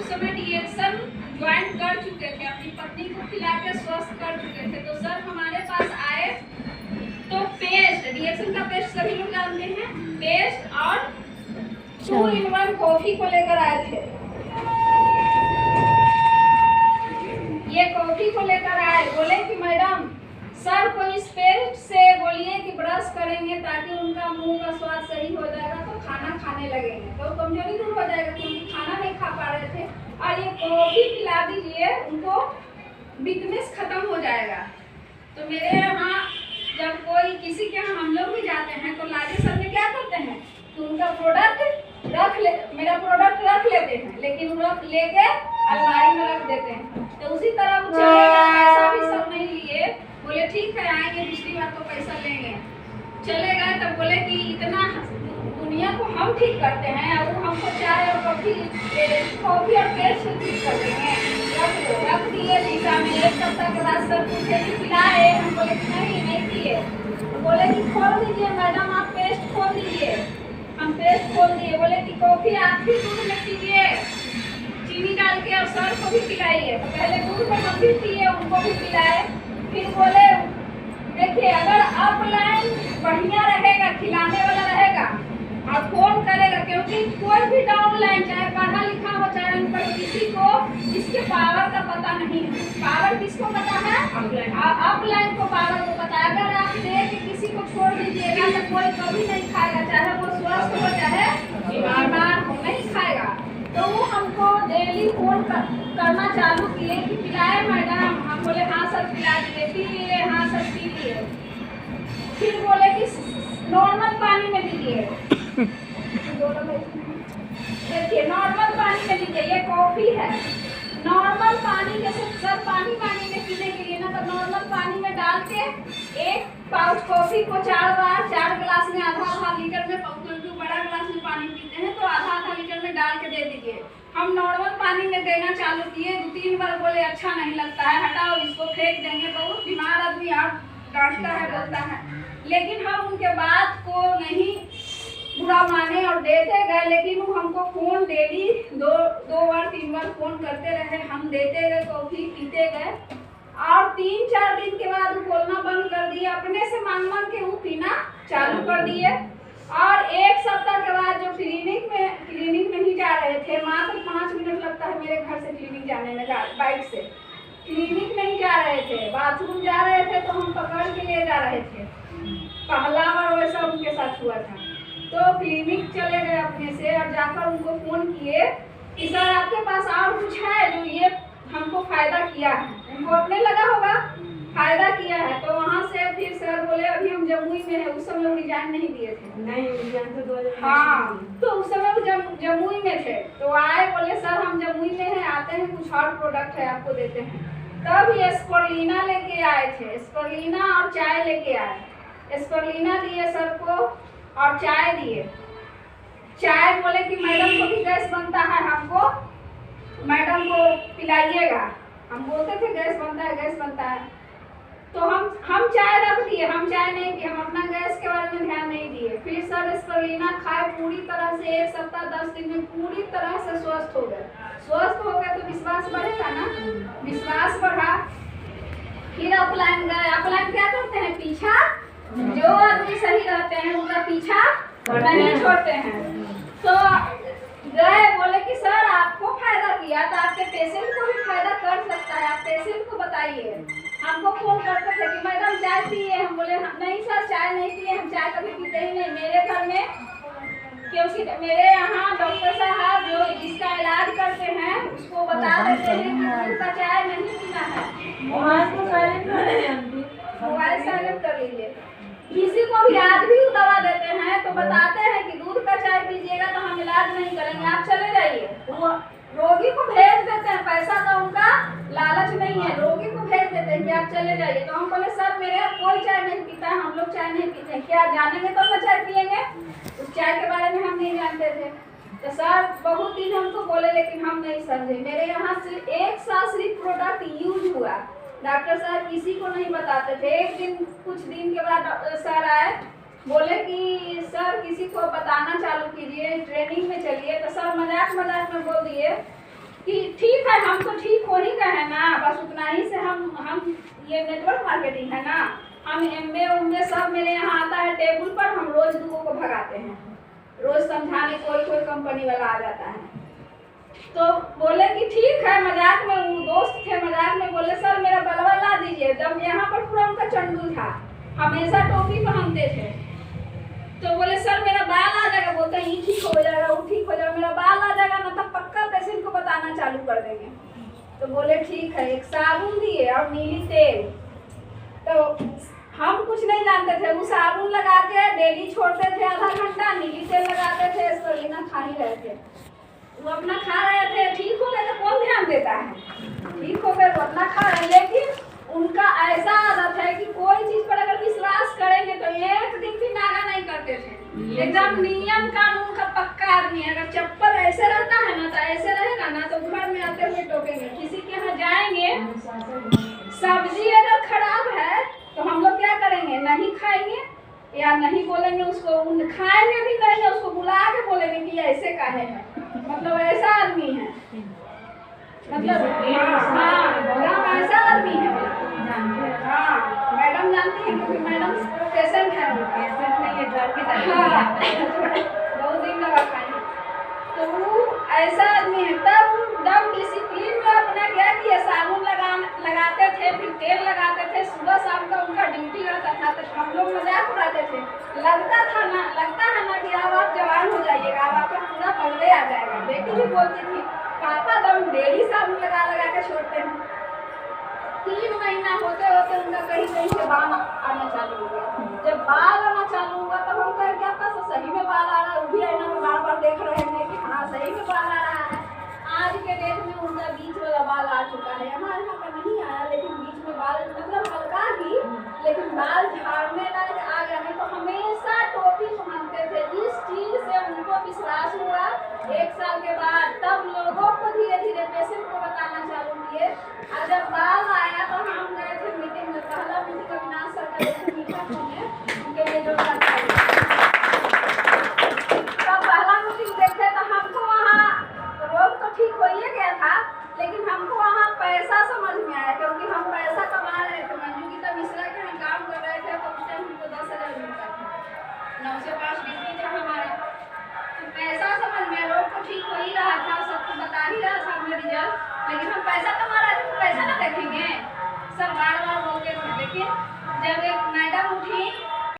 उस समय डीएक्शन ज्वाइन कर चुके थे, अपनी पत्नी को खिला के स्वस्थ कर चुके थे। तो सर हमारे पास आए तो पेस्ट, डीएक्शन का पेस्ट सभी लोग जानते हैं, पेस्ट और 2-in-1 कॉफी को लेकर आए थे। ये कॉफी को लेकर आए, बोले कि मैडम सर को इस पेस्ट से बोलिए कि ब्रश करेंगे ताकि उनका मुंह का स्वाद सही हो जाएगा, तो खाना खाने लगेंगे, तो कमजोरी दूर हो जाएगा, क्योंकि खाना नहीं खा पा रहे थे। और ये कॉफी पिला दीजिए, उनको वीकनेस खत्म हो जाएगा। तो मेरे यहाँ जब कोई किसी के यहाँ हम लोग भी जाते हैं तो लाजे सर में क्या करते हैं कि उनका प्रोडक्ट मेरा प्रोडक्ट रख लेते हैं, लेकिन रख लेके अलमारी में रख देते हैं। तो उसी तरह वो चलेगा, पैसा भी सब नहीं लिए, बोले ठीक है आएंगे दूसरी बार तो पैसा लेंगे। चले गए तब बोले कि इतना दुनिया को हम ठीक करते हैं और वो हमको चाय और कॉफी और पेस्ट से ठीक कर देंगे। रख दिए शीशा में। 1 सप्ताह के बाद सर पूछे कि पिलाए, हम बोले कि नहीं पिए। तो बोले कि खोल दीजिए मैडम, आप पेस्ट खोल दीजिए। हम पेस्ट खोल दिए, बोले कि कॉफी आप भी दूध में पीजिए चीनी डाल के और सर को भी पिलाइए। तो पहले दूध में हम भी पिए, उनको भी पिलाए। फिर बोले देखिए अगर अपलाइन बढ़िया रहेगा, खिलाने वाला रहेगा और फोन करेगा, क्योंकि कोई भी डाउनलाइन चाहे पढ़ा लिखा हो चाहे अनपढ़, किसी को इसके पावर का पता नहीं है। पावर किसको पता है? अपलाइन को पावर को पता है। अगर आप दे के किसी को छोड़ दीजिएगा तो कोई कभी नहीं खाएगा, चाहे वो स्वस्थ हो चाहे बीमार हो, नहीं खाएगा। तो वो हमको डेली फोन करना चालू किए कि पिलाए मैडम। हम बोले हाँ सर पिला दिए। पी लिए? हाँ सर पी लिए। फिर बोले कि नॉर्मल पानी में दीजिए। देखिए नॉर्मल पानी में दीजिए, ये कॉफी है। नॉर्मल पानी जैसे सब पानी में पीने के लिए ना, तो नॉर्मल पानी में डाल के 1 पाउच कॉफी को 4 गिलास में आधा लीटर में, क्योंकि बड़ा गिलास में पानी पीते हैं तो आधा लीटर में डाल के दे दीजिए। हम नॉर्मल पानी में देना चालू किए, 2-3 बार बोले अच्छा नहीं लगता है, हटाओ इसको फेंक देंगे। बहुत बीमार आदमी आप डांटता है बोलता है, लेकिन हम उनके बात को नहीं बुरा माने और देते गए। लेकिन वो हमको फोन डेली 2 बार 3 बार फोन करते रहे, हम देते गए कॉफी, पीते गए। और 3-4 दिन के बाद वो बोलना बंद कर दिए, अपने से मांग के वो पीना चालू कर दिए। और 1 सप्ताह के बाद जो क्लिनिक में ही जा रहे थे, मात्र 5 मिनट लगता है मेरे घर से क्लिनिक जाने में, बाइक से क्लिनिक में ही जा रहे थे, बाथरूम जा रहे थे तो हम पकड़ के ले जा रहे थे। पहला बार वैसा उनके साथ हुआ था। तो क्लिनिक चले गए अपने से और जाकर उनको फोन किए कि सर आपके पास और कुछ है जो ये हमको फायदा किया है। उनको अपने लगा होगा फायदा किया है। तो वहाँ से फिर सर बोले अभी हम जमुई में है। उस समय वो रिजाइन नहीं दिए थे। नहीं रिजाइन तो 2000। हाँ, तो उस समय वो जमुई में थे। तो आए, बोले सर हम जमुई में हैं, आते हैं, कुछ और प्रोडक्ट है आपको देते हैं। तब ये स्परुलिना लेके आए थे, स्परुलिना और चाय लेके आए। स्परुलिना दिए सर को और चाय दिए। चाय बोले कि मैडम को भी गैस बनता है, हमको मैडम को पिलाइएगा। हम बोलते थे गैस बनता है। तो हम चाय रख दिए, हम चाय नहीं पिए, हम अपना गैस के बारे में ध्यान नहीं दिए। फिर सर स्परुलिना खाए, पूरी तरह से 1 सप्ताह 10 दिन में पूरी तरह से स्वस्थ हो गए। स्वस्थ हो गए तो विश्वास बढ़ेगा ना, विश्वास बढ़ा। फिर अपलाइन गए। अपलाइन क्या करते हैं? पीछा, जो आदमी सही रहते हैं उनका पीछा नहीं छोड़ते हैं। तो गए, बोले कि सर आपको फायदा किया तो आपके पेशेंट को भी फायदा कर सकता है, आप पेशेंट को बताइए। हमको फोन करते थे कि मैडम चाय पिए, हम बोले नहीं सर चाय नहीं पिए, हम चाय कभी पीते ही नहीं। मेरे घर में, क्योंकि मेरे यहाँ डॉक्टर साहब जो जिसका इलाज करते हैं उसको बता देते हैं कि दूध का चाय नहीं पीना है। मोबाइल साइलेंट कर लीजिए। किसी को भी आज भी दवा देते हैं तो बताते हैं कि दूध का चाय पीजिएगा तो हम इलाज नहीं करेंगे, आप चले जाइए। वो रोगी को भेज देते हैं, पैसा का उनका लालच नहीं है, रोगी को भेज देते हैं कि आप चले जाइए। तो हम बोले सर मेरे यहाँ कोई चाय नहीं पीता है, हम लोग चाय नहीं पीते हैं, क्या जानेंगे तो मैं चाय पियेंगे? उस चाय के बारे में हम नहीं जानते थे। तो सर बहुत दिन हमको बोले लेकिन हम नहीं समझे। मेरे यहाँ सिर्फ 1 साल सिर्फ प्रोडक्ट यूज हुआ। डॉक्टर साहब किसी को नहीं बताते थे। एक दिन कुछ दिन के बाद सर आए, बोले कि सर किसी को बताना चालू कीजिए, ट्रेनिंग में चलिए। तो सर मजाक में बोल दिए कि ठीक है हम तो ठीक हो ही गए हैं ना, बस उतना ही से हम ये नेटवर्क मार्केटिंग है ना, हम एमबे सब मेरे यहाँ आता है टेबल पर, हम रोज लोगों को भगाते हैं, रोज समझाने कोई कंपनी वाला आ जाता है। तो बोले कि ठीक है, मजाक में वो दोस्त थे, मजाक में बोले सर मेरा बलवा ला दीजिए। जब यहाँ पर पूरा उनका चंडू था, हमेशा टोपी पहनते थे, तो बोले सर मेरा बाल आ जाएगा, बोलते ये ठीक हो जाएगा वो ठीक हो जाएगा, मेरा बाल आ जाएगा ना तब पक्का पेशेंट को बताना चालू कर देंगे। तो बोले ठीक है, एक साबुन दिए और नीली तेल। तो हम कुछ नहीं जानते थे, वो साबुन लगा के डेली छोड़ते थे आधा घंटा, नीली तेल लगाते थे, स्परुलिना खा ही रहे थे। वो अपना खा रहे थे, ठीक हो गए तो कौन ध्यान देता है, ठीक हो गए वो अपना खा रहे। लेकिन उनका ऐसा आदत है कि कोई चीज पर अगर विश्वास करेंगे तो एक दिन भी नागा नहीं करते थे, एकदम नियम कानून का पक्का आदमी है। अगर चप्पल ऐसे रहता है ना तो ऐसे रहेगा ना, तो घर में आते हुए टोकेंगे। किसी के यहाँ जाएंगे, सब्जी अगर खराब है तो हम लोग क्या करेंगे, नहीं खाएंगे या नहीं बोलेंगे उसको, खाएंगे भी नहीं, उसको बुला के बोलेंगे कि ऐसे काहे है, मतलब ऐसा आदमी है, मतलब हाँ ऐसा आदमी है। हाँ मैडम जानती हैं, क्योंकि मैडम पेशेंट है, बहुत दिन लगा खाएंगे। तो वो ऐसा आदमी है। तब एकदम डिसिप्लिन में अपना क्या किया, साबुन लगाते थे, फिर तेल लगाते थे, सुबह शाम का उनका ड्यूटी रहता था। तो हम लोग मजाक उड़ाते थे, लगता है ना कि अब आप जवान हो जाइएगा, अब आपका पूरा पगड़े आ जाएगा। बेटी भी बोलती थी पापा दम डेली साबुन लगा के छोड़ते हैं। 3 महीना होते होते उनका कहीं से बाल आना चालू हो गया। जब बाल आना चालू हुआ तब हम कहे क्या आपका सही में बाल आ रहा है, वो भी आईना में बार देख रहे हैं कि हाँ सही में बाल आ रहा है। आज के डेट में उनका बीच वाला बाल आ चुका है, यहाँ का नहीं आया, लेकिन बीच में बाल मतलब हल्का ही, लेकिन बाल झाड़ने लायक आ गया। नहीं तो हमेशा टोपी पहनते थे। इस चीज से उनको विश्वास हुआ 1 साल के बाद, तब लोगों को धीरे धीरे पेशेंट को बताना चालू किए। और जब बाल आया तो हम गए थे मीटिंग में, पहला मीटिंग अविनाश सर का जैसे मीटिंग होंगे उनके लिए जो पहला मीटिंग देखे तो हमको वहाँ रोग तो ठीक हो ही गया था, लेकिन हमको वहाँ पैसा समझ में आया, क्योंकि हम पैसा कमा रहे थे। मंजू गीता मिश्रा के हम काम कर रहे थे, तो उस टाइम हमको 10,000 मिलता था, 9 से 5 ड्यूटी था हमारा। तो पैसा समझ में, रोग तो ठीक हो ही रहा था, सबको बता ही रहा था हमें रिजल्ट, लेकिन हम पैसा कमा रहे थे तो पैसा ना देखेंगे, सब बार बोलते थे। लेकिन जब एक